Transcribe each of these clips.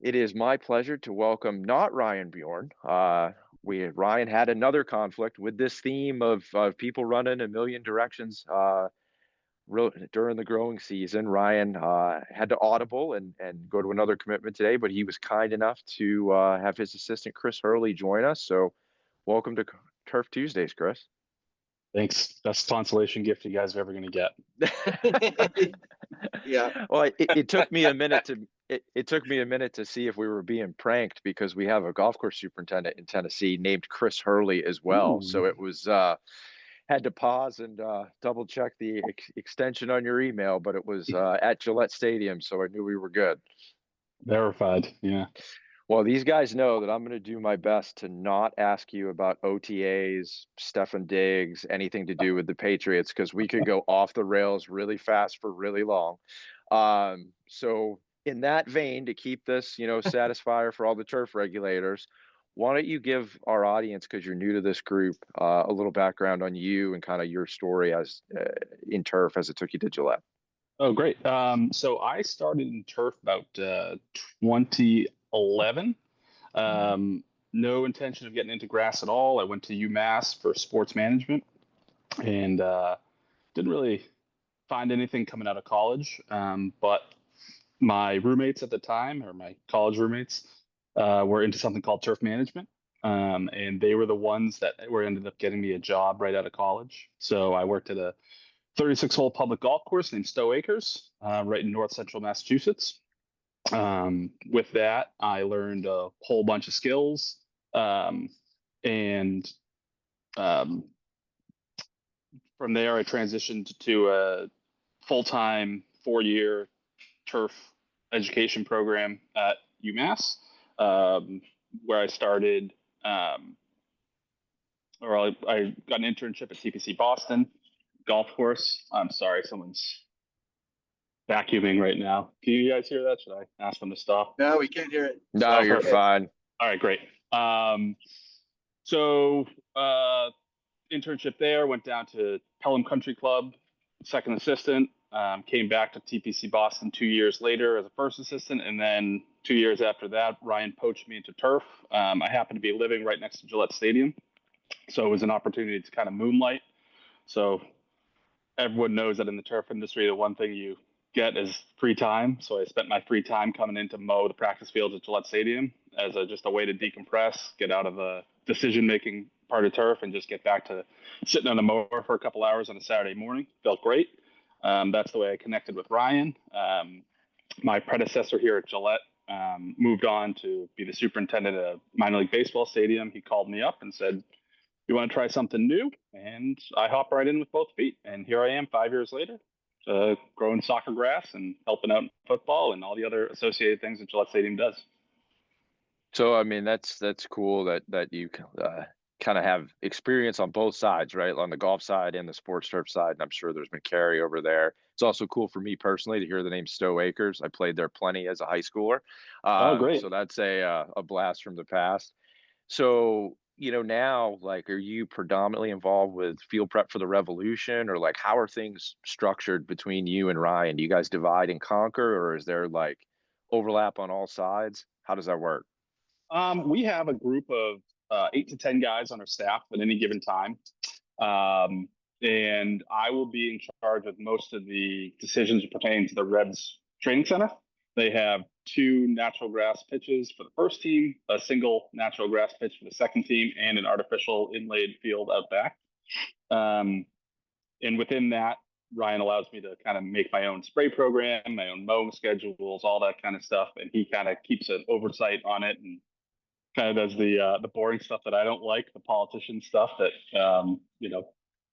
It is my pleasure to welcome not Ryan Bjorn. Ryan had another conflict with this theme of people running a million directions. During the growing season, Ryan had to audible and go to another commitment today, but he was kind enough to have his assistant Chris Hurley join us. So, welcome to Turf Tuesdays, Chris. Thanks. Best consolation gift you guys are ever going to get. Yeah. Well, it took me a minute to it took me a minute to see if we were being pranked because we have a golf course superintendent in Tennessee named Chris Hurley as well. Ooh. So it was had to pause and double check the extension on your email, but it was at Gillette Stadium, so I knew we were good. Verified. Yeah. Well, these guys know that I'm going to do my best to not ask you about OTAs, Stefan Diggs, anything to do with the Patriots, because we could go off the rails really fast for really long. So in that vein, to keep this, satisfier for all the turf regulators, why don't you give our audience, because you're new to this group, a little background on you and kind of your story as in turf as it took you to Gillette. Oh, great. So I started in turf about 2011. No intention of getting into grass at all. I went to UMass for sports management and didn't really find anything coming out of college. But my roommates at the time, or my college roommates, were into something called turf management. And they were the ones that ended up getting me a job right out of college. So I worked at a 36-hole public golf course named Stowe Acres, right in north central Massachusetts. With that, I learned a whole bunch of skills. And from there, I transitioned to a full-time 4-year turf education program at UMass, where I started, I got an internship at TPC Boston golf course. I'm sorry, someone's vacuuming right now. Can you guys hear that? Should I ask them to stop? No, we can't hear it. No, you're fine. All right, great. So internship there, went down to Pelham Country Club, second assistant, came back to TPC Boston 2 years later as a first assistant. And then 2 years after that, Ryan poached me into turf. I happened to be living right next to Gillette Stadium. So it was an opportunity to kind of moonlight. So everyone knows that in the turf industry, the one thing you get is free time. So I spent my free time coming in to mow the practice fields at Gillette Stadium as just a way to decompress, get out of the decision-making part of turf and just get back to sitting on the mower for a couple hours on a Saturday morning. Felt great. That's the way I connected with Ryan. My predecessor here at Gillette moved on to be the superintendent of minor league baseball stadium. He called me up and said, "You want to try something new?" And I hopped right in with both feet. And here I am 5 years later, growing soccer grass and helping out in football and all the other associated things that Gillette Stadium does. So, I mean, that's cool that you kind of have experience on both sides, right? On the golf side and the sports turf side. And I'm sure there's been carryover there. It's also cool for me personally to hear the name Stowe Acres. I played there plenty as a high schooler. Oh, great. So that's a blast from the past. So, now, like, are you predominantly involved with field prep for the Revolution, or like, how are things structured between you and Ryan? Do you guys divide and conquer, or is there like overlap on all sides? How does that work? We have a group of 8 to 10 guys on our staff at any given time. And I will be in charge of most of the decisions pertaining to the Revs training center. They have 2 natural grass pitches for the first team, a single natural grass pitch for the second team, and an artificial inlaid field out back. And within that, Ryan allows me to kind of make my own spray program, my own mowing schedules, all that kind of stuff. And he kind of keeps an oversight on it and kind of does the boring stuff that I don't like, the politician stuff that,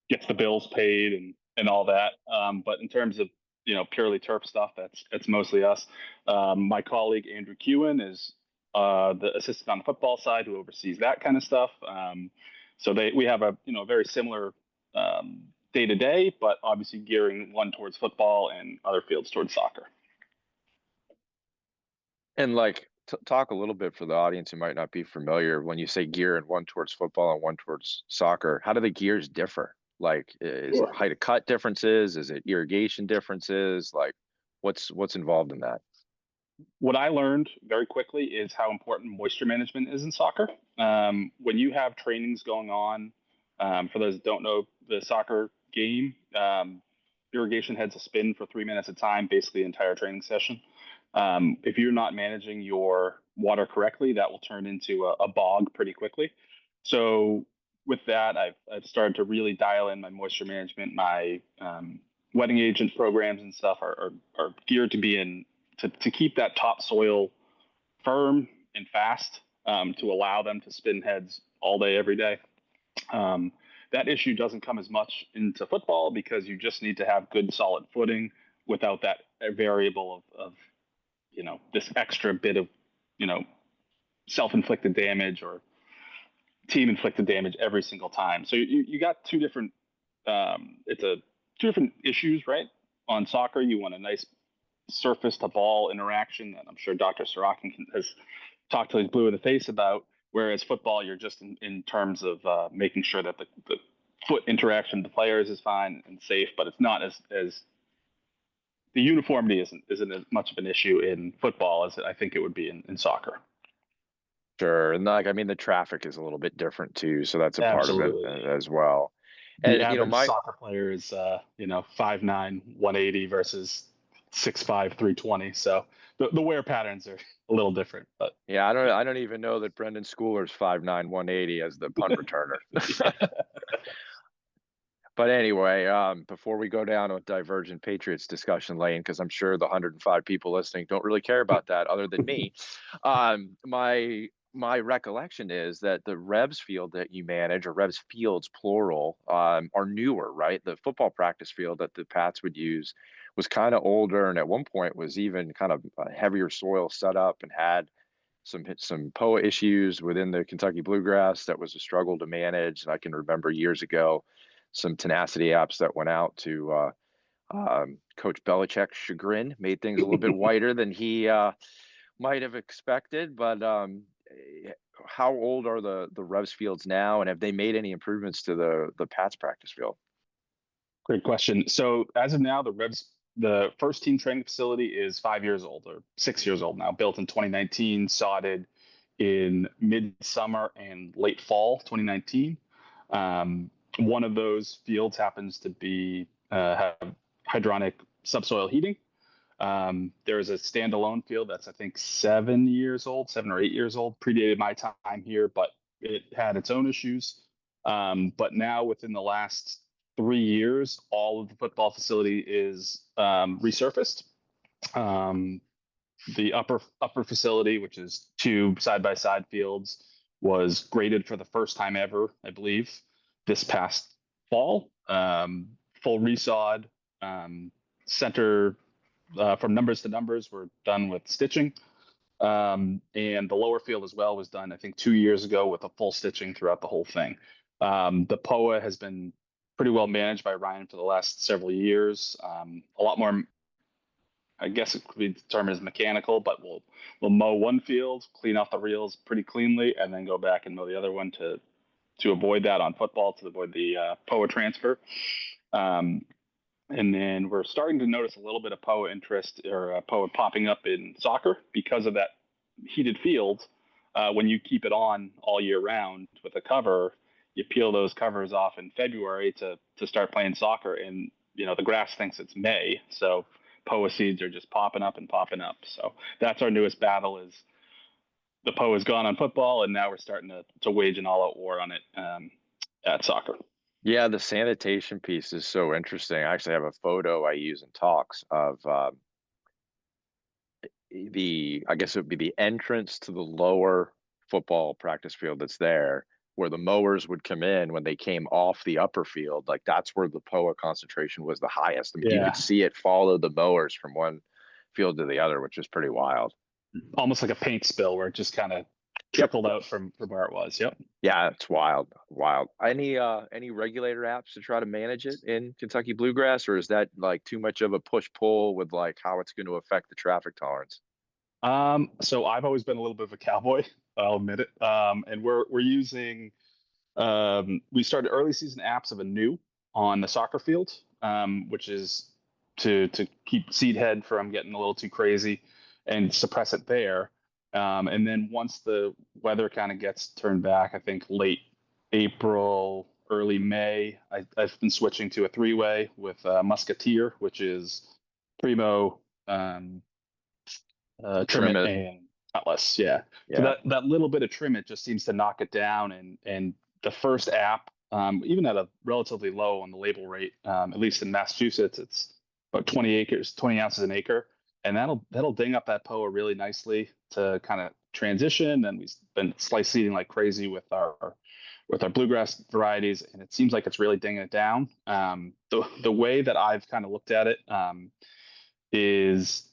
gets the bills paid and all that. But in terms of, purely turf stuff, that's mostly us. My colleague, Andrew Kewen, is the assistant on the football side who oversees that kind of stuff. So we have a, very similar day to day, but obviously gearing one towards football and other fields towards soccer. And like, talk a little bit for the audience who might not be familiar. When you say gear and one towards football and one towards soccer, how do the gears differ? Like, is it height of cut differences? Is it irrigation differences? Like, what's involved in that? What I learned very quickly is how important moisture management is in soccer. When you have trainings going on, for those that don't know the soccer game, irrigation heads a spin for 3 minutes at a time, basically the entire training session. If you're not managing your water correctly, that will turn into a bog pretty quickly. So with that, I've started to really dial in my moisture management. My wetting agent programs and stuff are geared to be in to keep that topsoil firm and fast, to allow them to spin heads all day, every day. That issue doesn't come as much into football because you just need to have good solid footing without that variable of this extra bit of self-inflicted damage or team-inflicted damage every single time. So you got two different two different issues, right? On soccer, you want a nice surface to ball interaction that I'm sure Dr. Sorokin has talked to his blue in the face about. Whereas football, you're just in terms of making sure that the foot interaction with the players is fine and safe, but it's not as the uniformity isn't as much of an issue in football as I think it would be in soccer. Sure. And like, I mean, the traffic is a little bit different too. So that's a part of it Absolutely. as well. The And, average soccer player is 5'9", 180 versus 6'5", 320. So the wear patterns are a little different. But yeah, I don't even know that Brendan Schooler's 5'9", 180 as the punt returner. But anyway, before we go down a divergent Patriots discussion lane, because I'm sure the 105 people listening don't really care about that other than me. My recollection is that the Revs field that you manage, or Revs fields plural, are newer, right? The football practice field that the Pats would use was kind of older, and at one point was even kind of a heavier soil setup and had some POA issues within the Kentucky Bluegrass that was a struggle to manage. And I can remember years ago some tenacity apps that went out to Coach Belichick's chagrin, made things a little bit whiter than he might have expected. But how old are the Revs fields now, and have they made any improvements to the Pats practice field? Great question. So as of now, the first team training facility is 5 years old or 6 years old now, built in 2019, sodded in midsummer and late fall 2019. One of those fields happens to be have hydronic subsoil heating. There is a standalone field that's I think 7 or 8 years old, predated my time here, but it had its own issues. But now within the last 3 years, all of the football facility is resurfaced. The upper facility, which is two side-by-side fields, was graded for the first time ever, I believe, this past fall. Full resod, center from numbers to numbers were done with stitching. And the lower field as well was done, I think, 2 years ago with a full stitching throughout the whole thing. The POA has been pretty well managed by Ryan for the last several years. A lot more, I guess it could be determined as mechanical, but we'll mow one field, clean off the reels pretty cleanly, and then go back and mow the other one to avoid that on football, to avoid the POA transfer. And then we're starting to notice a little bit of POA interest or POA popping up in soccer because of that heated field. When you keep it on all year round with a cover, you peel those covers off in February to start playing soccer, and the grass thinks it's May, so POA seeds are just popping up and popping up. So that's our newest battle: is the POA's gone on football, and now we're starting to wage an all-out war on it at soccer. Yeah, the sanitation piece is so interesting. I actually have a photo I use in talks of I guess it would be the entrance to the lower football practice field that's there, where the mowers would come in when they came off the upper field. Like that's where the POA concentration was the highest. I mean, you could see it follow the mowers from one field to the other, which is pretty wild. Almost like a paint spill where it just kind of trickled out from where it was. Yep. Yeah, it's wild. Any regulator apps to try to manage it in Kentucky Bluegrass, or is that like too much of a push pull with like how it's going to affect the traffic tolerance? So I've always been a little bit of a cowboy, I'll admit it. And we're using we started early season apps of a new on the soccer field, which is to keep seed head from getting a little too crazy. and suppress it there. And then once the weather kind of gets turned back, I think late April, early May, I've been switching to a 3-way with Musketeer, which is Primo, Trim Trimmett, it. and Cutlass. Yeah. So Yeah. that little bit of Trimmett just seems to knock it down. And the first app, even at a relatively low on the label rate, at least in Massachusetts, it's about 20 ounces an acre, and that'll ding up that POA really nicely to kind of transition. And we've been slice seeding like crazy with our bluegrass varieties, and it seems like it's really dinging it down. The way that I've kind of looked at it is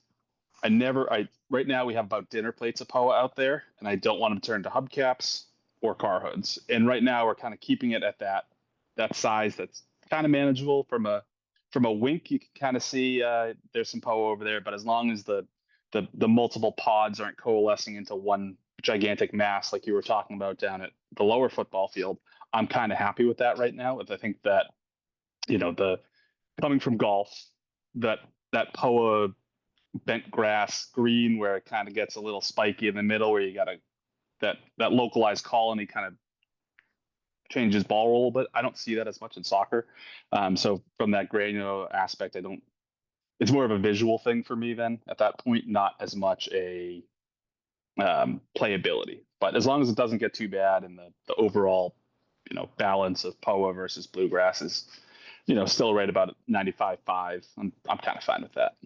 I right now we have about dinner plates of POA out there, and I don't want them to turn to hubcaps or car hoods. And right now we're kind of keeping it at that size that's kind of manageable from a wink. You can kind of see there's some POA over there, but as long as the multiple pods aren't coalescing into one gigantic mass like you were talking about down at the lower football field, I'm kind of happy with that right now. I think that the coming from golf, that POA bent grass green where it kind of gets a little spiky in the middle, where you got that localized colony kind of changes ball roll a bit. I don't see that as much in soccer. So from that granular aspect, it's more of a visual thing for me then at that point, not as much a playability. But as long as it doesn't get too bad, and the overall balance of POA versus bluegrass is still right about 95-5, I'm kind of fine with that.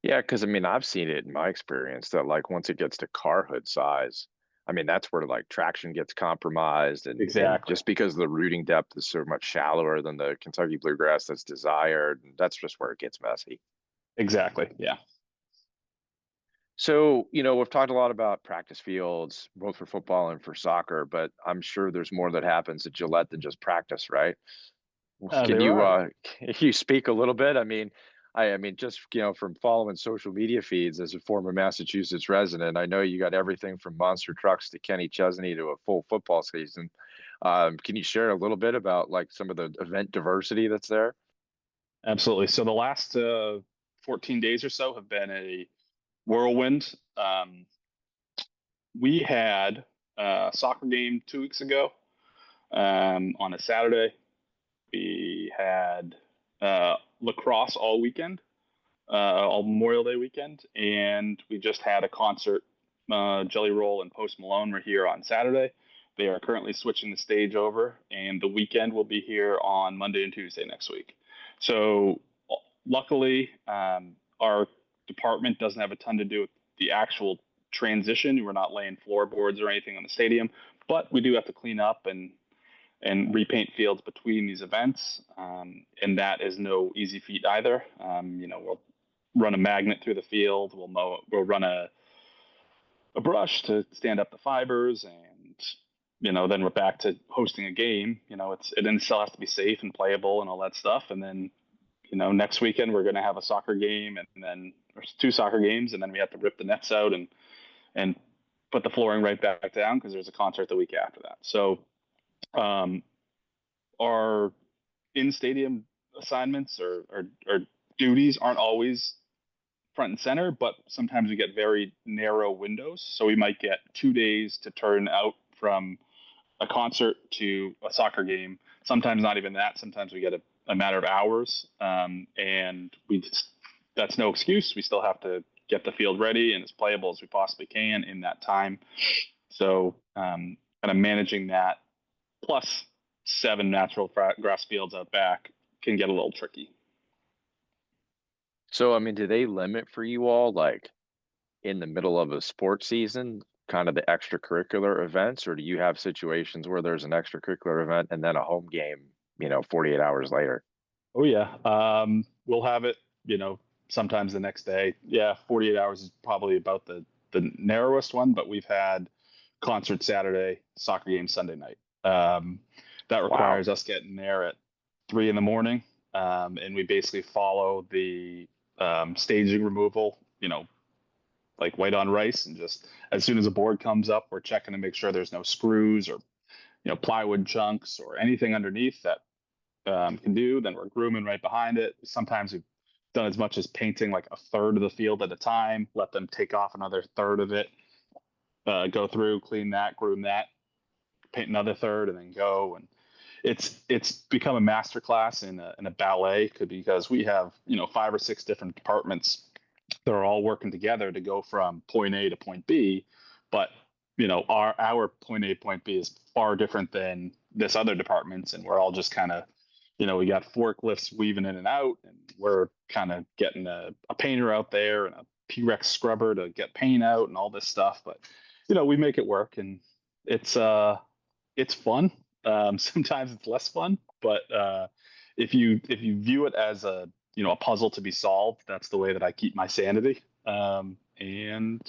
Yeah, because I mean, I've seen it in my experience that like once it gets to car hood size, I mean, that's where like traction gets compromised, and Exactly. just because the rooting depth is so much shallower than the Kentucky bluegrass that's desired, that's just where it gets messy. Exactly. Yeah. So, we've talked a lot about practice fields, both for football and for soccer, but I'm sure there's more that happens at Gillette than just practice, right? Can There you are. can you speak a little bit? I mean, just from following social media feeds as a former Massachusetts resident, I know you got everything from monster trucks to Kenny Chesney to a full football season. Can you share a little bit about like some of the event diversity that's there? Absolutely. So the last 14 days or so have been a whirlwind. We had a soccer game 2 weeks ago on a Saturday. We had lacrosse all weekend, all Memorial Day weekend, and we just had a concert. Jelly Roll and Post Malone were here on Saturday. They are currently switching the stage over, and the weekend will be here on Monday and Tuesday next week. So, luckily, our department doesn't have a ton to do with the actual transition. We're not laying floorboards or anything on the stadium, but we do have to clean up and repaint fields between these events, and that is no easy feat either. We'll run a magnet through the field. We'll run a brush to stand up the fibers, and then we're back to hosting a game. It then still has to be safe and playable and all that stuff. And then next weekend we're going to have a soccer game, and then there's 2 soccer games, and then we have to rip the nets out and put the flooring right back down because there's a concert the week after that. So our in stadium assignments or duties aren't always front and center, but sometimes we get very narrow windows. So we might get 2 days to turn out from a concert to a soccer game. Sometimes not even that. Sometimes we get a matter of hours, and that's no excuse. We still have to get the field ready and as playable as we possibly can in that time. So kind of managing that plus 7 natural grass fields out back can get a little tricky. So, I mean, do they limit for you all like in the middle of a sports season, kind of the extracurricular events, or do you have situations where there's an extracurricular event and then a home game, 48 hours later? Oh yeah. We'll have it, sometimes the next day. Yeah, 48 hours is probably about the narrowest one, but we've had concert Saturday, soccer game Sunday night. That Wow. requires us getting there at 3 in the morning, and we basically follow the staging removal, like white on rice, and just as soon as a board comes up, we're checking to make sure there's no screws or plywood chunks or anything underneath that can do. Then we're grooming right behind it. Sometimes we done as much as painting like a third of the field at a time, let them take off another third of it, go through, clean that, groom that, paint another third, and then go. And it's become a master class in a ballet, because we have 5 or 6 different departments that are all working together to go from point A to point B. But our point A, point B is far different than this other department's, and we're all just kind of, we got forklifts weaving in and out, and we're kind of getting a painter out there and a P-Rex scrubber to get paint out and all this stuff. But we make it work, and it's fun. Sometimes it's less fun, but if you view it as a puzzle to be solved, that's the way that I keep my sanity. And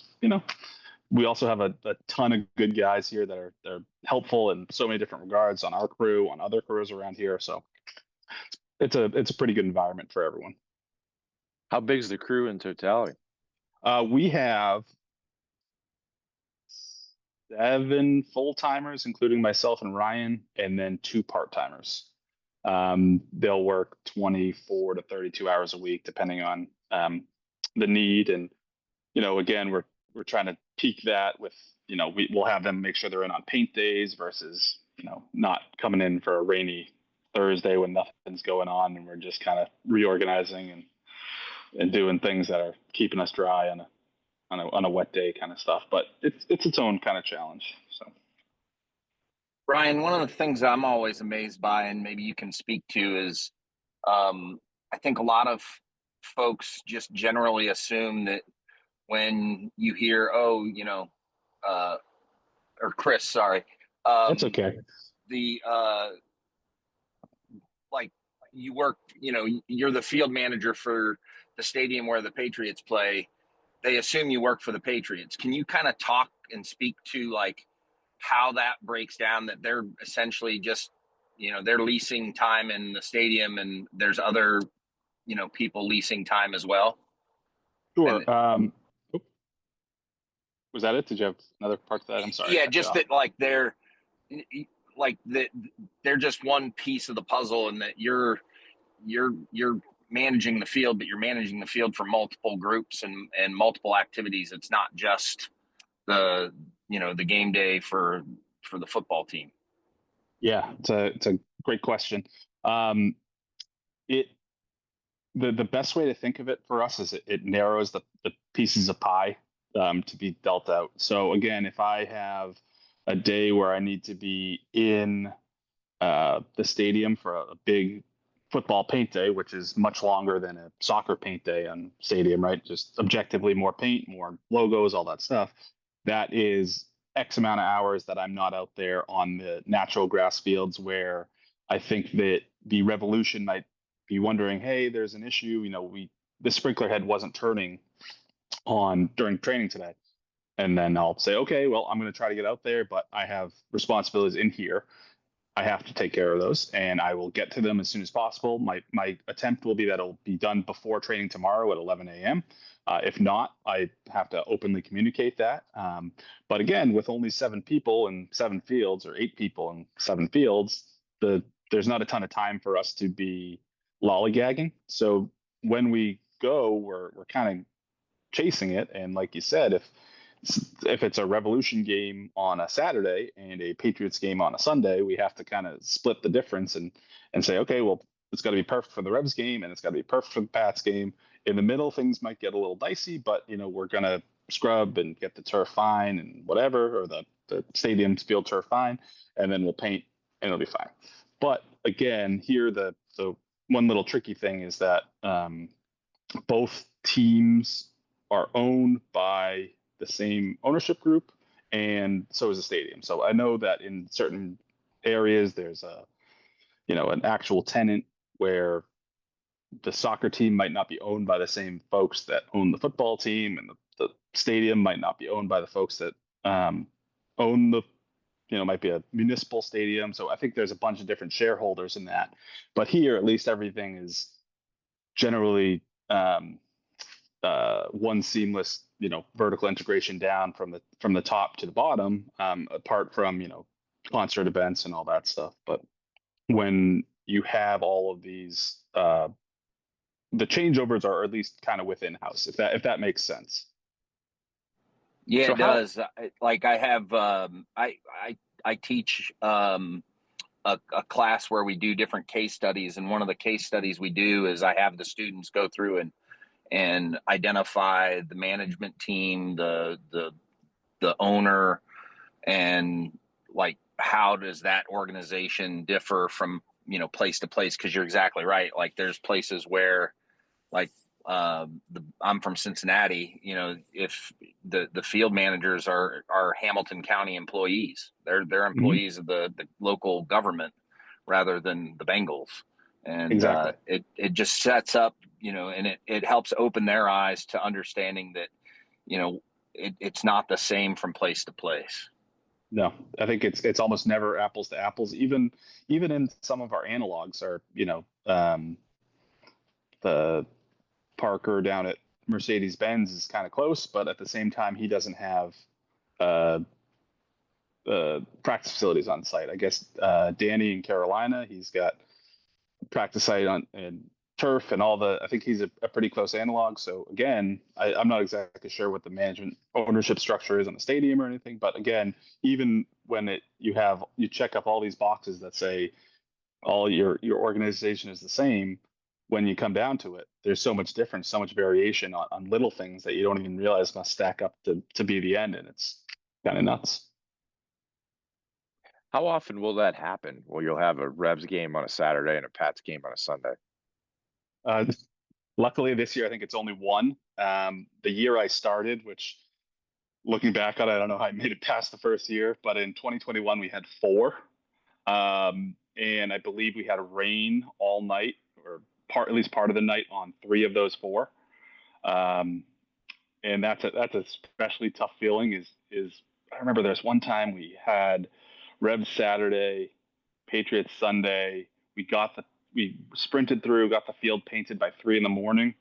we also have a ton of good guys here that are helpful in so many different regards on our crew, on other crews around here. So it's a pretty good environment for everyone. How big is the crew in totality? We have 7 full-timers, including myself and Ryan, and then 2 part-timers. They'll work 24 to 32 hours a week, depending on the need. And, again, we're trying to peak that with, we'll have them make sure they're in on paint days versus, not coming in for a rainy Thursday when nothing's going on, and we're just kind of reorganizing and doing things that are keeping us dry on a wet day kind of stuff. But it's its own kind of challenge. So, Brian, one of the things I'm always amazed by, and maybe you can speak to, is I think a lot of folks just generally assume that when you hear, or Chris, sorry. that's okay. The like you work, you're the field manager for the stadium where the Patriots play. They assume you work for the Patriots. Can you kind of talk and speak to like how that breaks down, that they're essentially just, they're leasing time in the stadium, and there's other, people leasing time as well? Sure. Was that it? Did you have another part to that? I'm sorry. Yeah, just that they're just one piece of the puzzle, and that you're managing the field, but you're managing the field for multiple groups and multiple activities. It's not just the game day for the football team. Yeah, it's a great question. The best way to think of it for us is it narrows the pieces of pie to be dealt out. So again, if I have a day where I need to be in the stadium for a big football paint day, which is much longer than a soccer paint day on stadium, right? Just objectively more paint, more logos, all that stuff. That is X amount of hours that I'm not out there on the natural grass fields, where I think that the Revolution might be wondering, hey, there's an issue. The sprinkler head wasn't turning on during training today. And then I'll say, okay, well, I'm going to try to get out there, but I have responsibilities in here. I have to take care of those, and I will get to them as soon as possible. My attempt will be that it'll be done before training tomorrow at 11 a.m. If not, I have to openly communicate that. But again, with only 7 people and 7 fields, or 8 people and 7 fields, there's not a ton of time for us to be lollygagging. So when we go, we're kind of chasing it. And like you said, if it's a Revolution game on a Saturday and a Patriots game on a Sunday, we have to kind of split the difference and say, okay, well, it's got to be perfect for the Revs game, and it's got to be perfect for the Pats game. In the middle, things might get a little dicey, but we're gonna scrub and get the turf fine and whatever, or the stadium's field turf fine, and then we'll paint and it'll be fine. But again, here the one little tricky thing is that both teams are owned by the same ownership group, and so is the stadium. So I know that in certain areas there's an actual tenant where the soccer team might not be owned by the same folks that own the football team, and the stadium might not be owned by the folks that own the might be a municipal stadium. So I think there's a bunch of different shareholders in that. But here, at least, everything is generally one seamless, vertical integration down from the top to the bottom, apart from, concert events and all that stuff. But when you have all of these the changeovers are at least kind of within house, if that makes sense. Yeah, So it how does. Like I have, I teach a class where we do different case studies, and one of the case studies we do is I have the students go through and identify the management team, the owner, and like how does that organization differ from place to place, because you're exactly right. Like there's places where like I'm from Cincinnati. If the field managers are Hamilton County employees, they're Mm-hmm. employees of the local government rather than the Bengals, and Exactly. it just sets up, and it helps open their eyes to understanding that it's not the same from place to place. No, I think it's almost never apples to apples. Even in some of our analogs are, the Parker down at Mercedes Benz is kind of close, but at the same time, he doesn't have uh, practice facilities on site. I guess Danny in Carolina, he's got practice site on and turf and all the. I think he's a pretty close analog. So again, I'm not exactly sure what the management ownership structure is on the stadium or anything, but again, even when you check up all these boxes that say all your organization is the same, when you come down to it, there's so much difference, so much variation on little things that you don't even realize must stack up to be the end, and it's kind of nuts. how often will that happen? Well, you'll have a Revs game on a Saturday and a Pats game on a Sunday. Uh, Luckily, this year I think it's only one. The year I started, which looking back on it, I don't know how I made it past the first year, but in 2021 we had four, and I believe we had rain all night, or at least part of the night on three of those four. Um, and that's a especially tough feeling. Is I remember there's one time we had Revs Saturday, Patriots Sunday. We sprinted through, got the field painted by 3 a.m,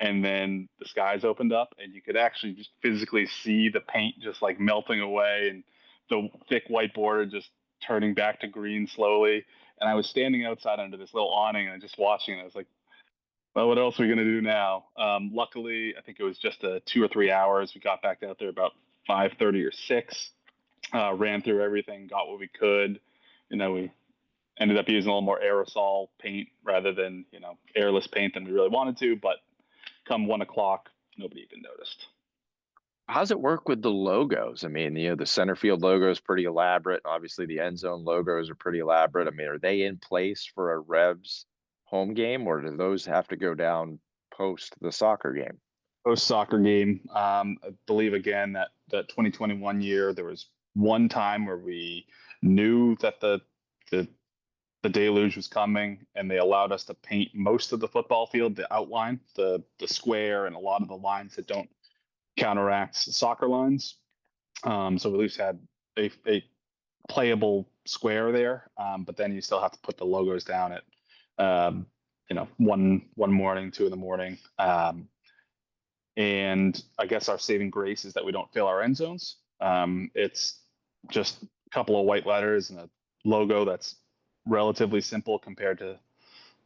and then the skies opened up, and you could actually just physically see the paint just like melting away, and the thick white border just turning back to green slowly. And I was standing outside under this little awning and just watching it. I was like, well, what else are we going to do now? Luckily, I think it was just 2 or 3 hours. We got back out there about 5:30 or 6. Ran through everything, got what we could. We ended up using a little more aerosol paint rather than airless paint than we really wanted to. But come 1 o'clock, nobody even noticed. How's it work with the logos? I mean, the center field logo is pretty elaborate. Obviously, the end zone logos are pretty elaborate. I mean, are they in place for a Revs home game, or do those have to go down post the soccer game? Post soccer game, I believe again that 2021 year there was one time where we knew that the deluge was coming, and they allowed us to paint most of the football field, the outline, the square, and a lot of the lines that don't counteract soccer lines. So we at least had a playable square there, but then you still have to put the logos down at one morning, 2 in the morning. And I guess our saving grace is that we don't fill our end zones. It's just a couple of white letters and a logo that's relatively simple compared to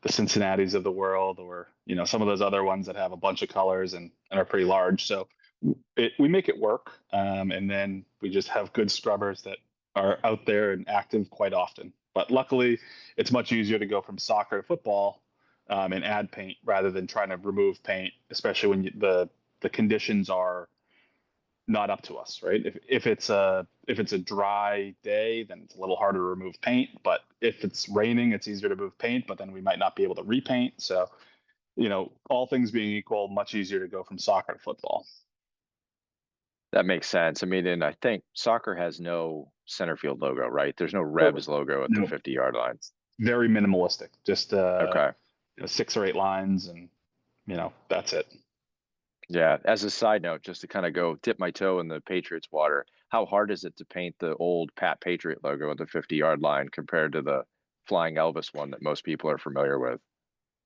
the Cincinnati's of the world, or some of those other ones that have a bunch of colors and are pretty large. So we make it work, and then we just have good scrubbers that are out there and active quite often. But luckily, it's much easier to go from soccer to football, and add paint rather than trying to remove paint, especially when the conditions are not up to us, right? If it's a dry day, then it's a little harder to remove paint. But if it's raining, it's easier to move paint, but then we might not be able to repaint. So, all things being equal, much easier to go from soccer to football. That makes sense. I mean, and I think soccer has no center field logo, right? There's no Revs logo at the No, 50-yard line. very minimalistic, just Okay. 6 or 8 lines, and that's it. Yeah. As a side note, just to kind of go dip my toe in the Patriots water, how hard is it to paint the old Pat Patriot logo at the 50-yard line compared to the Flying Elvis one that most people are familiar with?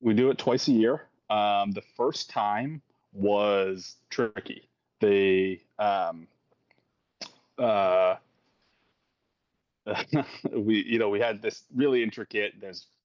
We do it twice a year. The first time was tricky. The we had this really intricate.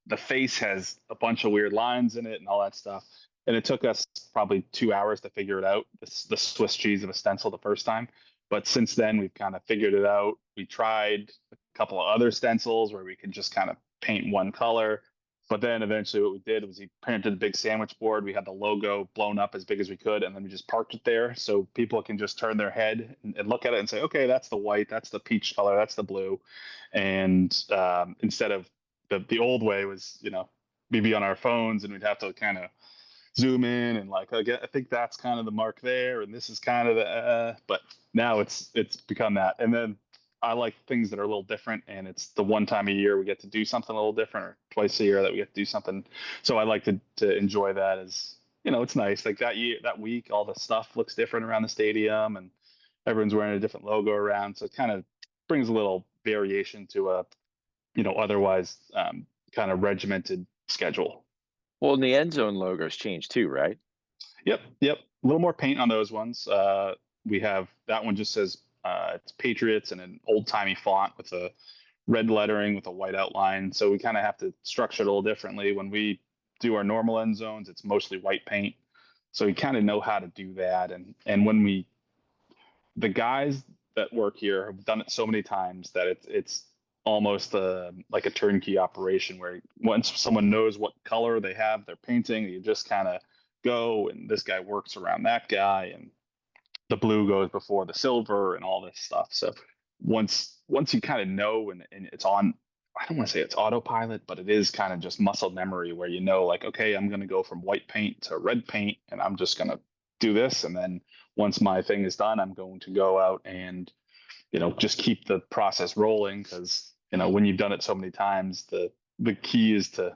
The face has a bunch of weird lines in it and all that stuff. and it took us probably 2 hours to figure it out. The Swiss cheese of a stencil the first time, but since then we've kind of figured it out. We tried a couple of other stencils where we could just kind of paint one color, but then eventually what we did was he printed a big sandwich board. We had the logo blown up as big as we could, and then we just parked it there so people can just turn their head and look at it and say, okay, that's the white, that's the peach color, that's the blue. And instead of the old way was, we'd be on our phones and we'd have to kind of zoom in and like, I think that's kind of the mark there, and this is kind of the, but now it's become that. And then I like things that are a little different, and it's the one time a year we get to do something a little different, or twice a year that we get to do something. So I like to enjoy that. As it's nice. Like that week, all the stuff looks different around the stadium, and everyone's wearing a different logo around. So it kind of brings a little variation to a, otherwise kind of regimented schedule. Well, and the end zone logos changed too, right? Yep. A little more paint on those ones. We have that one just says it's Patriots in an old timey font with a red lettering with a white outline. So we kind of have to structure it a little differently. When we do our normal end zones, it's mostly white paint. So we kind of know how to do that. And when the guys that work here have done it so many times that it's almost like a turnkey operation where once someone knows what color they have they're painting, you just kind of go, and this guy works around that guy, and the blue goes before the silver and all this stuff. So once you kind of know, and it's on, I don't want to say it's autopilot, but it is kind of just muscle memory where like, okay, I'm going to go from white paint to red paint, and I'm just going to do this. And then once my thing is done, I'm going to go out and, just keep the process rolling. Because, when you've done it so many times, the key is the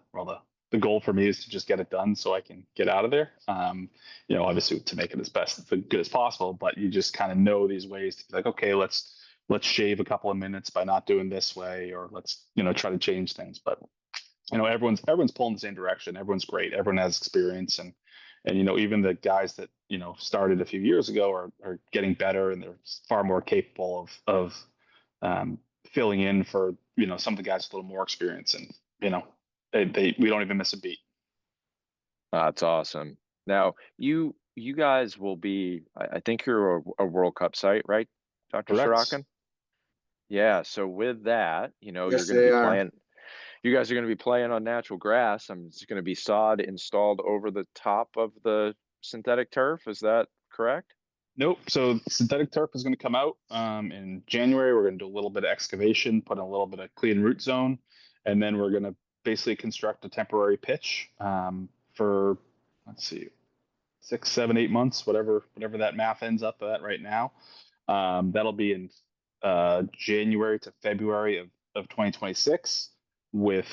goal for me is to just get it done so I can get out of there. Obviously to make it as good as possible, but you just kind of know these ways to be like, okay, let's shave a couple of minutes by not doing this way, or let's, try to change things. But, everyone's pulling the same direction. Everyone's great. Everyone has experience. And even the guys that, started a few years ago are getting better, and they're far more capable of filling in for, some of the guys with a little more experience. And, we don't even miss a beat. That's awesome. Now you guys will be, I think you're a World Cup site, right, Dr. Correct. Sorokin? Yeah. So with that, Yes, you're going to they be are. playing. You guys are going to be playing on natural grass. It's going to be sod installed over the top of the synthetic turf. Is that correct? Nope. So synthetic turf is going to come out in January. We're going to do a little bit of excavation, put in a little bit of clean root zone, and then we're going to basically construct a temporary pitch for, let's see, 6, 7, 8 months, whatever that math ends up at right now. That'll be in January to February of 2026, with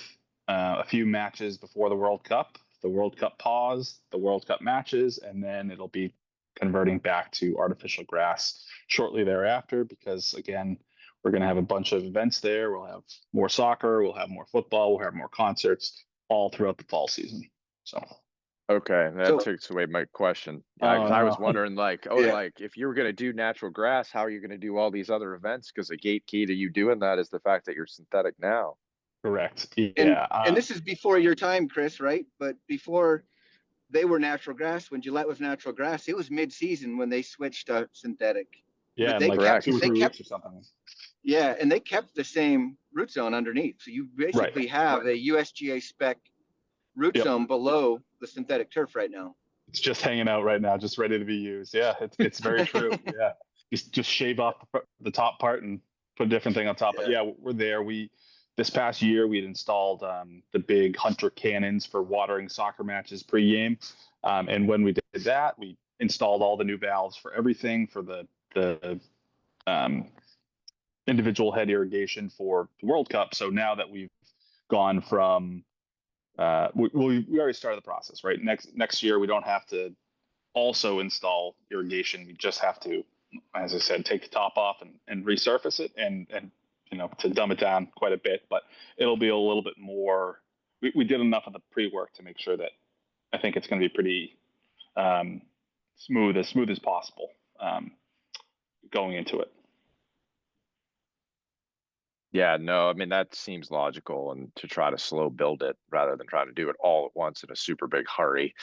a few matches before the World Cup, the World Cup pause, the World Cup matches, and then it'll be converting back to artificial grass shortly thereafter, because again, we're going to have a bunch of events there. We'll have more soccer, we'll have more football, we'll have more concerts all throughout the fall season. So okay, that takes away my question. Because I was wondering, like, like if you were going to do natural grass, how are you going to do all these other events? Because the gate key to you doing that is the fact that you're synthetic now. Correct. Yeah. And this is before your time, Chris, right? But before they were natural grass, when Gillette was natural grass, it was mid-season when they switched to synthetic. Yeah, but they like kept, 2 or 3 they kept, weeks or something. Yeah, and they kept the same root zone underneath. So you basically have a USGA spec root zone below the synthetic turf right now. It's just hanging out right now, just ready to be used. Yeah, it's very true. Yeah, just shave off the top part and put a different thing on top. But yeah, we're there. This past year we had installed the big Hunter cannons for watering soccer matches pregame, and when we did that, we installed all the new valves for everything for the individual head irrigation for the World Cup. So now that we've gone from we already started the process, right? Next year we don't have to also install irrigation. We just have to, as I said, take the top off and resurface it, and to dumb it down quite a bit. But it'll be a little bit more. We did enough of the pre-work to make sure that I think it's going to be pretty smooth as possible going into it. Yeah, no, I mean, that seems logical, and to try to slow build it rather than trying to do it all at once in a super big hurry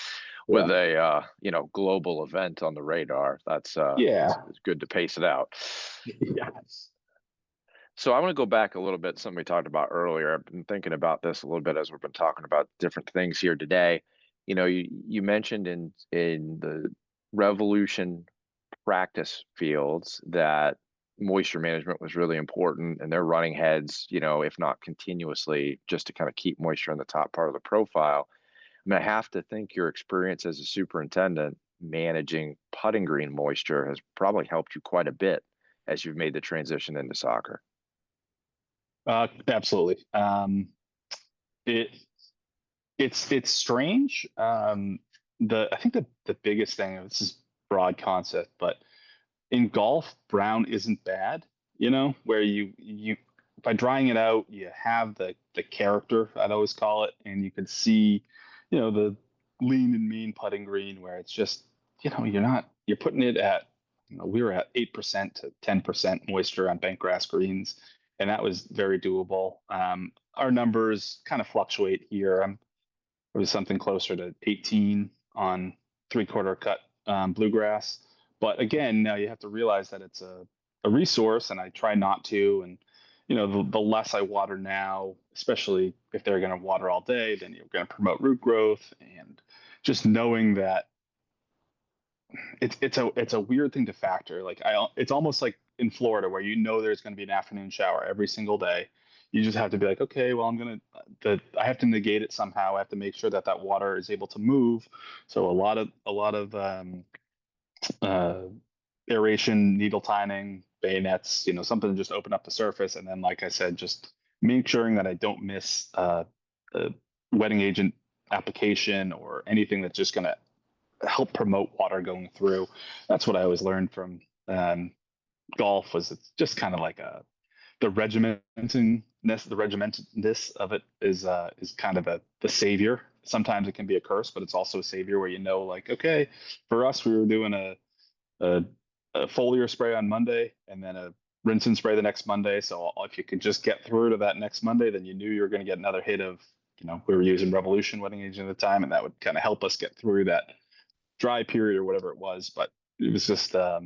with Yeah. a global event on the radar. That's Yeah. it's good to pace it out. Yes. So I want to go back a little bit, something we talked about earlier. I've been thinking about this a little bit as we've been talking about different things here today. You mentioned in the Revolution practice fields that moisture management was really important, and they're running heads, if not continuously, just to kind of keep moisture in the top part of the profile. I mean, I have to think your experience as a superintendent managing putting green moisture has probably helped you quite a bit as you've made the transition into soccer. Absolutely. It it's strange. I think the biggest thing, this is broad concept, but in golf, brown isn't bad. Where you by drying it out, you have the character, I'd always call it, and you can see, the lean and mean putting green, where it's just, you're putting it at, we were at 8% to 10% moisture on bent grass greens, and that was very doable. Our numbers kind of fluctuate here. It was something closer to 18 on 3/4 cut bluegrass. But again, now you have to realize that it's a resource, and I try not to. And the less I water now, especially if they're going to water all day, then you're going to promote root growth. And just knowing that it's a weird thing to factor. Like it's almost like in Florida, where there's going to be an afternoon shower every single day. You just have to be like, okay, well, I have to negate it somehow. I have to make sure that water is able to move. So a lot of uh, aeration, needle timing, bayonets, something to just open up the surface. And then, like I said, just make sure that I don't miss the wetting agent application or anything that's just going to help promote water going through. That's what I always learned from golf, was it's just kind of like the regimentedness of it is kind of the savior. Sometimes it can be a curse, but it's also a savior, where like, okay, for us, we were doing a foliar spray on Monday and then a rinse and spray the next Monday. So if you could just get through to that next Monday, then you knew you were going to get another hit of, we were using Revolution wetting agent at the time, and that would kind of help us get through that dry period or whatever it was. But it was just, I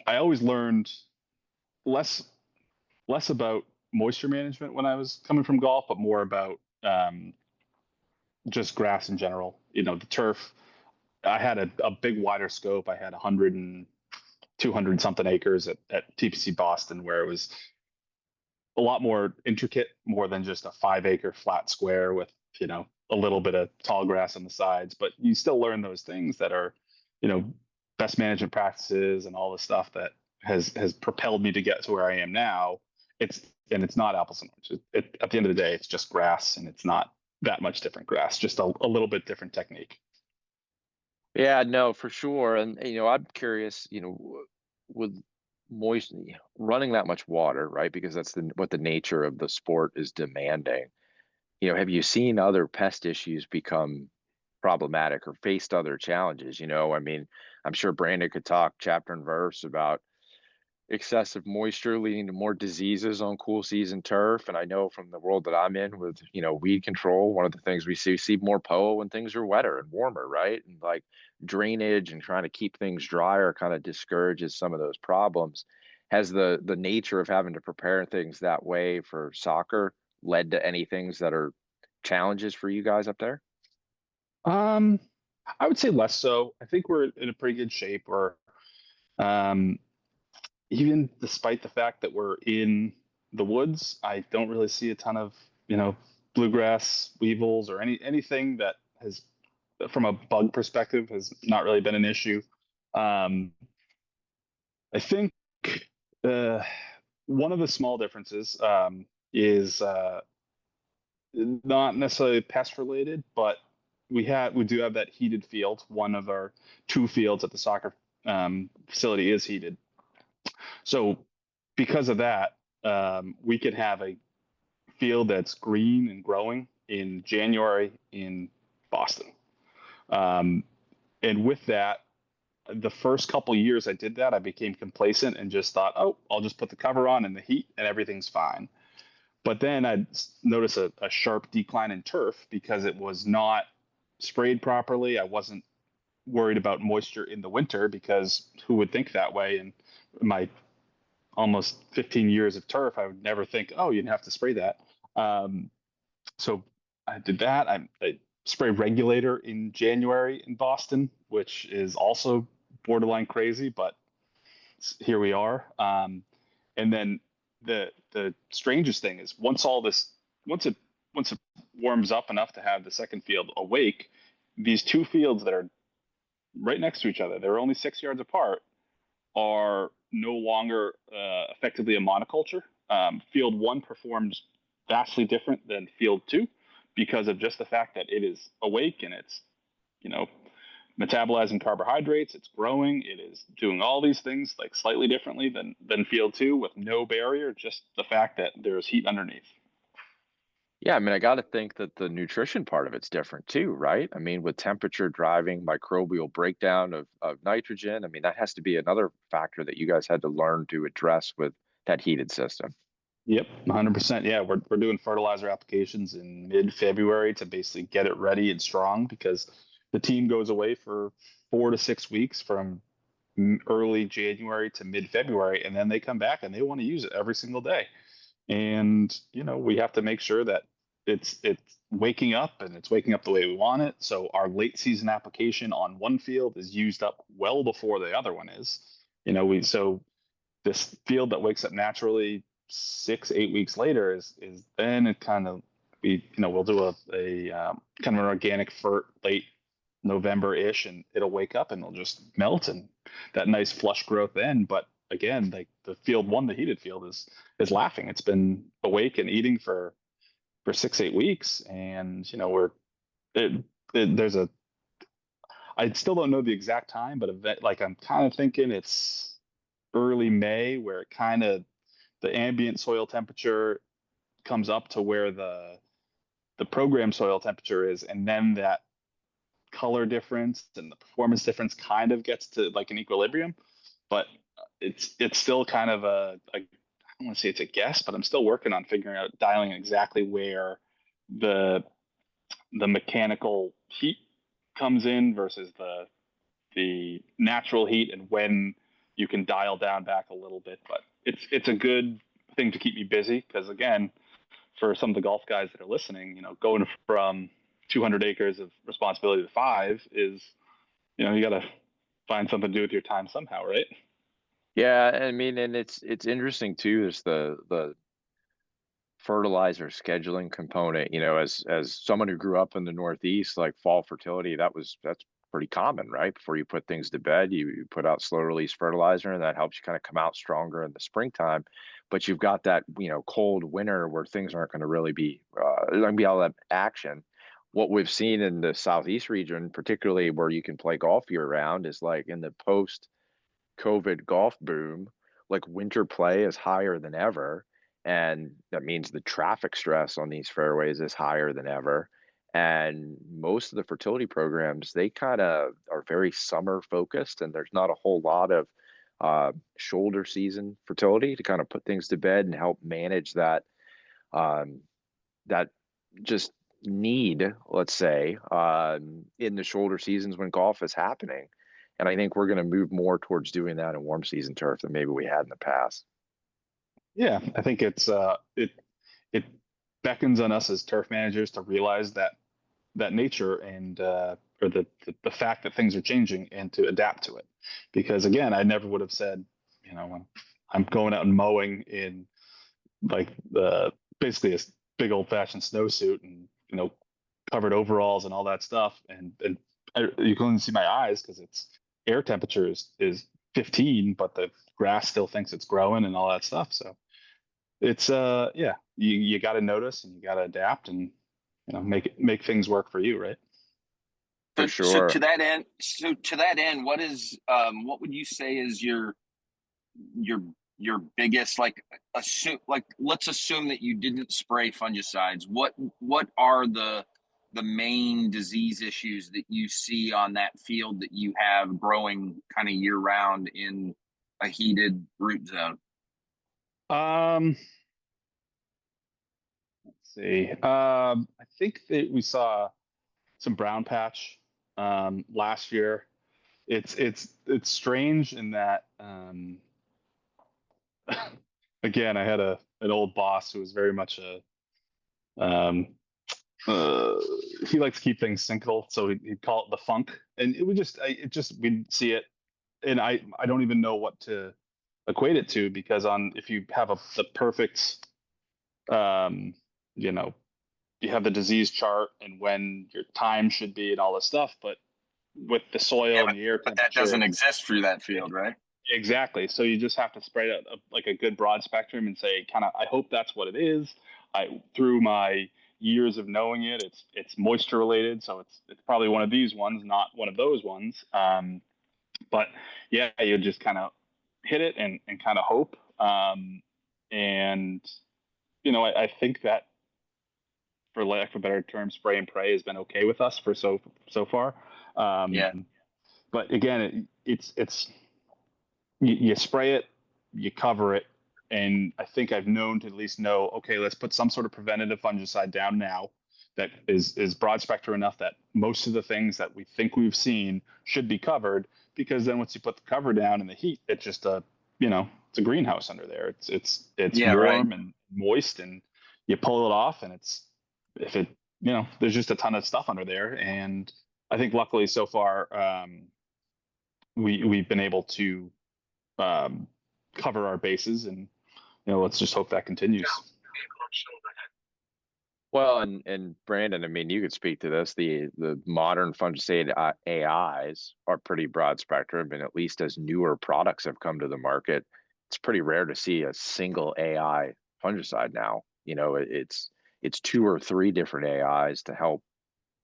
always learned less about moisture management when I was coming from golf, but more about just grass in general. The turf. I had a big wider scope. I had 100 and 200 something acres at TPC Boston, where it was a lot more intricate, more than just a 5-acre flat square with, a little bit of tall grass on the sides. But you still learn those things that are, best management practices and all the stuff that has propelled me to get to where I am now. It's not apples and oranges. At the end of the day, it's just grass, and it's not that much different grass, just a little bit different technique. Yeah, no, for sure. And I'm curious, with moist running that much water, right? Because that's what the nature of the sport is demanding. Have you seen other pest issues become problematic or faced other challenges? I mean, I'm sure Brandon could talk chapter and verse about excessive moisture leading to more diseases on cool season turf. And I know from the world that I'm in with, weed control, one of the things we see more POA when things are wetter and warmer, right? And like drainage and trying to keep things drier kind of discourages some of those problems. Has the nature of having to prepare things that way for soccer led to any things that are challenges for you guys up there? Um, I would say less so. I think we're in a pretty good shape. Um, Even despite the fact that we're in the woods, I don't really see a ton of, bluegrass, weevils, or anything that has, from a bug perspective, has not really been an issue. Um, I think uh, one of the small differences is not necessarily pest related, but we do have that heated field. One of our 2 fields at the soccer facility is heated. So because of that, we could have a field that's green and growing in January in Boston. And with that, the first couple years I did that, I became complacent and just thought, oh, I'll just put the cover on in the heat and everything's fine. But then I'd notice a sharp decline in turf because it was not sprayed properly. I wasn't worried about moisture in the winter, because who would think that way? And my almost 15 years of turf, I would never think, oh, you didn't have to spray that. So I did that. I spray regulator in January in Boston, which is also borderline crazy, but here we are. And then the strangest thing is once it warms up enough to have the second field awake, these two fields that are right next to each other, they're only 6 yards apart, are no longer effectively a monoculture. Field 1 performs vastly different than field 2 because of just the fact that it is awake and it's, metabolizing carbohydrates, it's growing, it is doing all these things like slightly differently than field 2 with no barrier, just the fact that there's heat underneath. Yeah, I mean, I got to think that the nutrition part of it's different too, right? I mean, with temperature driving microbial breakdown of nitrogen, I mean, that has to be another factor that you guys had to learn to address with that heated system. Yep, 100%. Yeah, we're doing fertilizer applications in mid-February to basically get it ready and strong, because the team goes away for 4 to 6 weeks from early January to mid-February, and then they come back and they want to use it every single day. And we have to make sure that it's waking up, and it's waking up the way we want it. So our late season application on one field is used up well before the other one is. So this field that wakes up naturally 6-8 weeks later is then it kind of we'll do a kind of an organic fert late November-ish, and it'll wake up and it'll just melt, and that nice flush growth then. But again, like the field 1, the heated field is laughing. It's been awake and eating for 6-8 weeks, and there's a I still don't know the exact time, but I'm kind of thinking it's early May, where it kind of the ambient soil temperature comes up to where the program soil temperature is, and then that color difference and the performance difference kind of gets to like an equilibrium. But it's still kind of I don't want to say it's a guess, but I'm still working on figuring out, dialing exactly where the mechanical heat comes in versus the natural heat, and when you can dial down back a little bit. But it's a good thing to keep me busy, because again, for some of the golf guys that are listening, going from 200 acres of responsibility to 5 is, you got to find something to do with your time somehow, right? Yeah, I mean, and it's interesting too. There's the fertilizer scheduling component. As someone who grew up in the Northeast, like fall fertility, that's pretty common, right? Before you put things to bed, you put out slow release fertilizer, and that helps you kind of come out stronger in the springtime. But you've got that cold winter where things aren't going to really be all that action. What we've seen in the Southeast region, particularly where you can play golf year round, is like in the post COVID golf boom, like winter play is higher than ever. And that means the traffic stress on these fairways is higher than ever. And most of the fertility programs, they kind of are very summer focused, and there's not a whole lot of shoulder season fertility to kind of put things to bed and help manage that just need, let's say, in the shoulder seasons when golf is happening. And I think we're going to move more towards doing that in warm season turf than maybe we had in the past. Yeah, I think it's it beckons on us as turf managers to realize that nature, and or the fact that things are changing, and to adapt to it. Because again, I never would have said, when I'm going out and mowing in like basically a big old fashioned snowsuit and covered overalls and all that stuff, and you can only see my eyes because it's air temperature is 15, but the grass still thinks it's growing and all that stuff. So it's you got to notice, and you got to adapt, and make things work for you, right? For sure. So to that end, what would you say is your biggest, let's assume that you didn't spray fungicides. What are the the main disease issues that you see on that field that you have growing kind of year round in a heated root zone? Let's see. I think that we saw some brown patch last year. It's strange in that again, I had an old boss who was very much he likes to keep things simple, so he'd call it the funk, and we'd see it, and I don't even know what to equate it to, because if you have the perfect you know, you have the disease chart and when your time should be and all this stuff, but with the soil and the air but that temperature, doesn't exist through that field, right? exactly. So you just have to spray it like a good broad spectrum and say, kind of, I hope that's what it is. Through my years of knowing it, it's moisture related, so it's probably one of these ones, not one of those ones. But yeah, you just kind of hit it and kind of hope. And I think that, for lack of a better term, spray and pray has been okay with us for so far. Yeah. But again, it's you spray it, you cover it, and I think I've known to at least know, okay, let's put some sort of preventative fungicide down now that is broad spectrum enough that most of the things that we think we've seen should be covered, because then once you put the cover down in the heat, it's just it's a greenhouse under there. It's Yeah, warm, right. and moist, and you pull it off, and there's just a ton of stuff under there. And I think luckily so far, we've been able to cover our bases, and let's just hope that continues. Well, and Brandon, I mean, you could speak to this. The modern fungicide AIs are pretty broad spectrum, and at least as newer products have come to the market, it's pretty rare to see a single AI fungicide now. It's 2 or 3 different AIs to help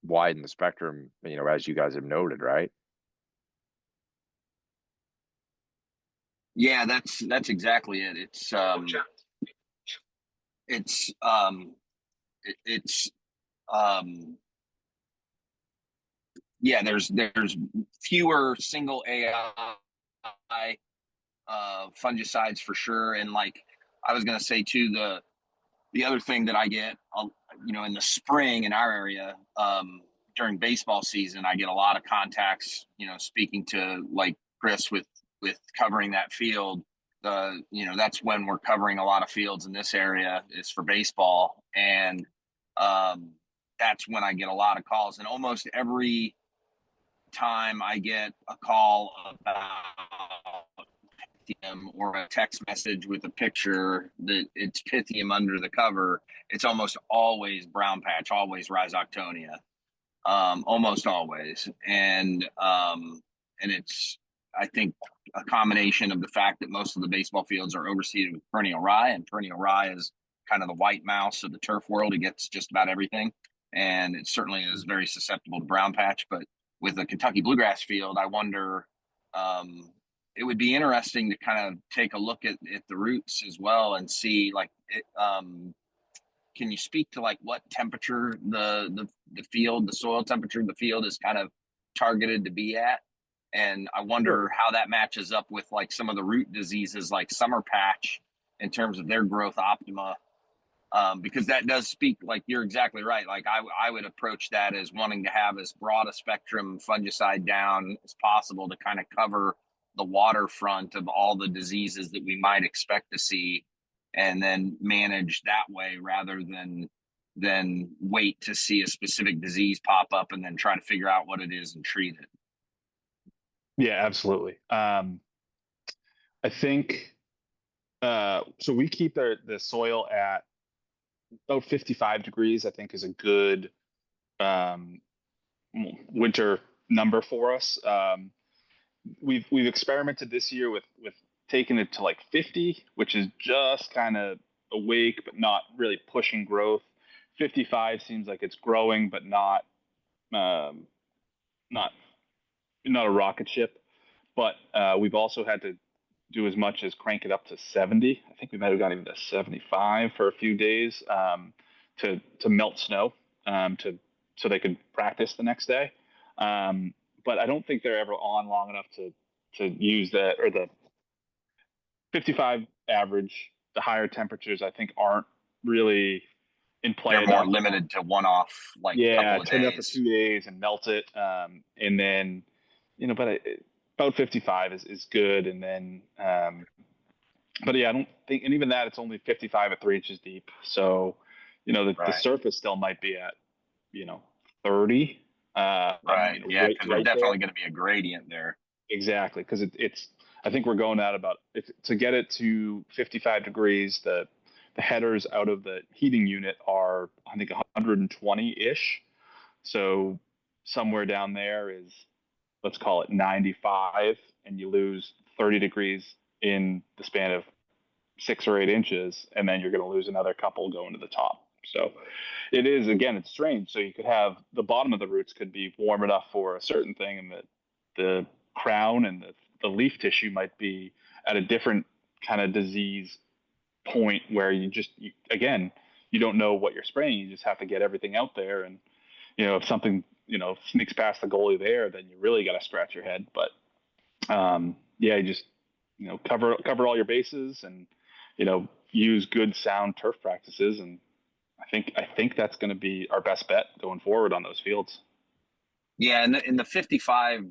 widen the spectrum, as you guys have noted, right? Yeah, that's exactly it. Yeah, there's fewer single AI fungicides for sure. And like I was gonna say too, the other thing that I get, in the spring in our area, during baseball season, I get a lot of contacts, speaking to like Chris with covering that field. That's when we're covering a lot of fields in this area is for baseball. And that's when I get a lot of calls. And almost every time I get a call about Pythium or a text message with a picture that it's Pythium under the cover, it's almost always brown patch, always Rhizoctonia, almost always. And it's, I think, a combination of the fact that most of the baseball fields are overseeded with perennial rye, and perennial rye is kind of the white mouse of the turf world. It gets just about everything, and it certainly is very susceptible to brown patch. But with a Kentucky bluegrass field, I wonder, it would be interesting to kind of take a look at the roots as well and see, like, can you speak to like what temperature the field, the soil temperature of the field is kind of targeted to be at? And I wonder how that matches up with like some of the root diseases like summer patch in terms of their growth optima. Because that does speak, like, you're exactly right. Like I would approach that as wanting to have as broad a spectrum fungicide down as possible to kind of cover the waterfront of all the diseases that we might expect to see, and then manage that way rather than wait to see a specific disease pop up and then try to figure out what it is and treat it. Yeah, absolutely. I think so. We keep the soil at about 55 degrees. I think is a good winter number for us. We've experimented this year with taking it to like 50, which is just kind of awake but not really pushing growth. 55 seems like it's growing, but not not a rocket ship. But we've also had to do as much as crank it up to 70. I think we might have gotten even to 75 for a few days, to melt snow, to so they could practice the next day. But I don't think they're ever on long enough to use that, or the 55 average. The higher temperatures, I think, aren't really in play They're more enough. limited to one-off, like couple of turn it up for days. 2 days and melt it, and then but about 55 is good, and then but yeah, I don't think, and even that, it's only 55 at 3 inches deep, so the surface still might be at 30. Right. Yeah, because there's right definitely there. going to be a gradient there. Exactly, because it's. I think we're going at about, to get it to 55 degrees. The headers out of the heating unit are, I think, 120 ish. So somewhere down there is, let's call it 95, and you lose 30 degrees in the span of 6 or 8 inches, and then you're going to lose another couple going to the top. So it is, again, it's strange. So you could have the bottom of the roots could be warm enough for a certain thing, and the crown and the leaf tissue might be at a different kind of disease point, where again, you don't know what you're spraying. You just have to get everything out there. And, if something, sneaks past the goalie there, then you really got to scratch your head. But, yeah, you just, cover all your bases, and, use good sound turf practices. And I think that's going to be our best bet going forward on those fields. Yeah. And the 55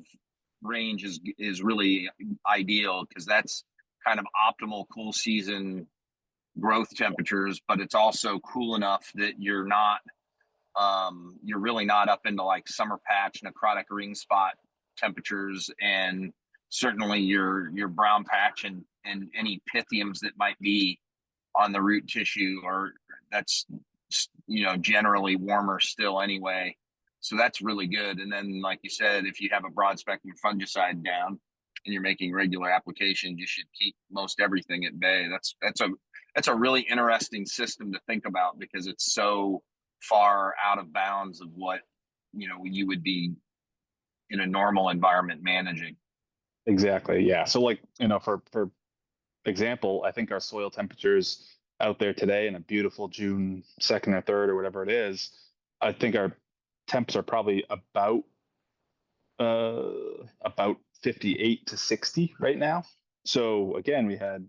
range is really ideal, because that's kind of optimal cool season growth temperatures, but it's also cool enough that you're really not up into like summer patch, necrotic ring spot temperatures, and certainly your brown patch and any pythiums that might be on the root tissue, or that's generally warmer still anyway. So that's really good. And then, like you said, if you have a broad spectrum fungicide down and you're making regular applications, you should keep most everything at bay. That's a really interesting system to think about, because it's so far out of bounds of what you would be in a normal environment managing. Exactly. Yeah. So, like, for example, I think our soil temperatures out there today, in a beautiful June 2nd or 3rd or whatever it is, I think our temps are probably about 58 to 60 right now. So again, we had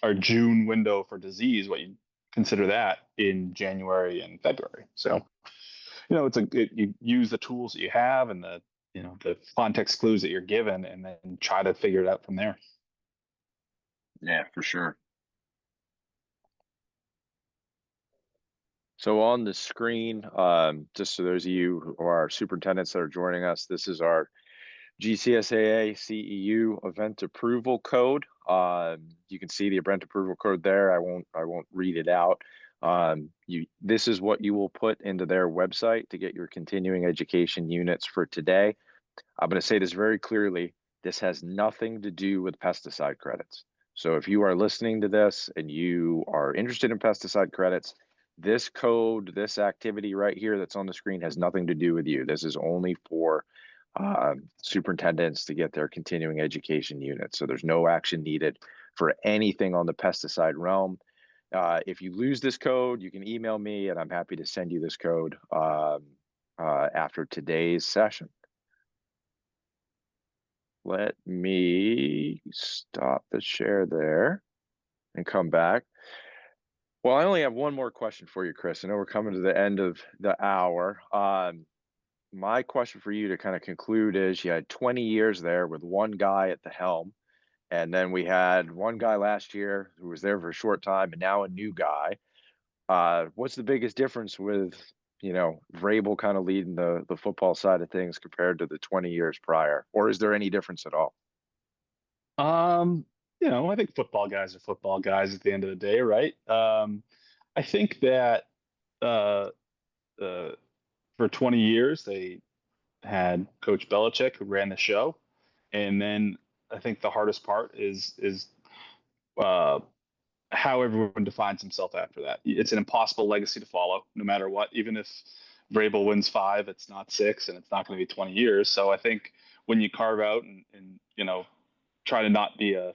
our June window for disease, what you consider that, in January and February. So, you use the tools that you have, and the context clues that you're given, and then try to figure it out from there. Yeah, for sure. So on the screen, just so those of you who are superintendents that are joining us, this is our GCSAA CEU event approval code. You can see the event approval code there. I won't read it out. This is what you will put into their website to get your continuing education units for today. I'm going to say this very clearly. This has nothing to do with pesticide credits. So if you are listening to this and you are interested in pesticide credits, this code, this activity right here that's on the screen has nothing to do with you. This is only for superintendents to get their continuing education units. So there's no action needed for anything on the pesticide realm. If you lose this code, you can email me, and I'm happy to send you this code after today's session. Let me stop the share there and come back. Well, I only have one more question for you, Chris. I know we're coming to the end of the hour. My question for you to kind of conclude is, you had 20 years there with one guy at the helm, and then we had one guy last year who was there for a short time, and now a new guy. What's the biggest difference with, Vrabel kind of leading the football side of things compared to the 20 years prior? Or is there any difference at all? I think football guys are football guys at the end of the day, right? I think that for 20 years they had Coach Belichick, who ran the show, and then I think the hardest part is how everyone defines himself after that. It's an impossible legacy to follow, no matter what. Even if Vrabel wins 5, it's not 6, and it's not going to be 20 years. So I think when you carve out and try to not be a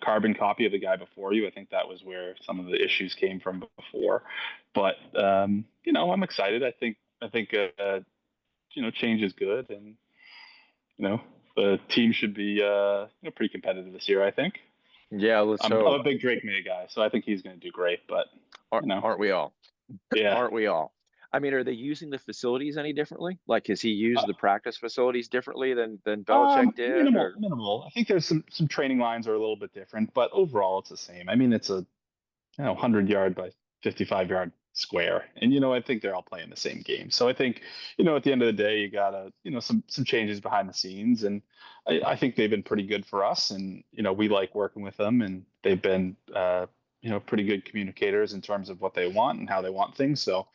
carbon copy of the guy before you, I think that was where some of the issues came from before. But I'm excited. I think I think change is good, and the team should be pretty competitive this year. I think. Yeah, let's I'm hope. a big Drake May guy, so I think he's going to do great. But aren't we all? Yeah. Aren't we all? I mean, are they using the facilities any differently? Like, has he used the practice facilities differently than Belichick did? Or Minimal. I think there's some training lines are a little bit different, but overall it's the same. I mean, it's a 100-yard by 55-yard square, and I think they're all playing the same game. So I think at the end of the day, you gotta some changes behind the scenes, and I think they've been pretty good for us, and we like working with them, and they've been pretty good communicators in terms of what they want and how they want things. So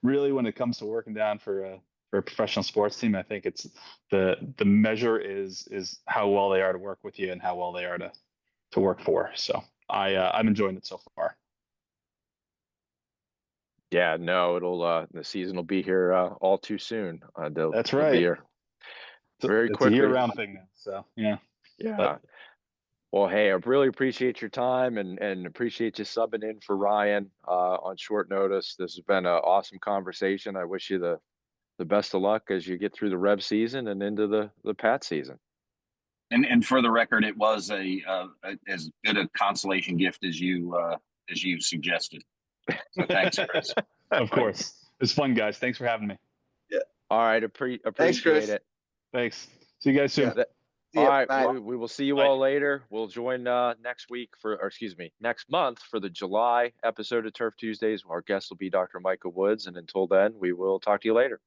really, when it comes to working down for a professional sports team, I think it's the measure is how well they are to work with you and how well they are to work for. So I'm enjoying it so far. yeah, no, the season will be here all too soon. That's they'll right. be here very it's quickly. a year-round thing now. So yeah. Yeah. Well, hey, I really appreciate your time and appreciate you subbing in for Ryan on short notice. This has been an awesome conversation. I wish you the best of luck as you get through the Rev season and into the Pat season. And for the record, it was as good a consolation gift as you suggested. So thanks, Chris. Of course, it's fun, guys. Thanks for having me. Yeah. All right, appreciate it. Thanks. See you guys soon. Yeah. All right, Bye. we will see you all later. We'll join next month for the July episode of Turf Tuesdays. Our guest will be Dr. Michael Woods, and until then, we will talk to you later.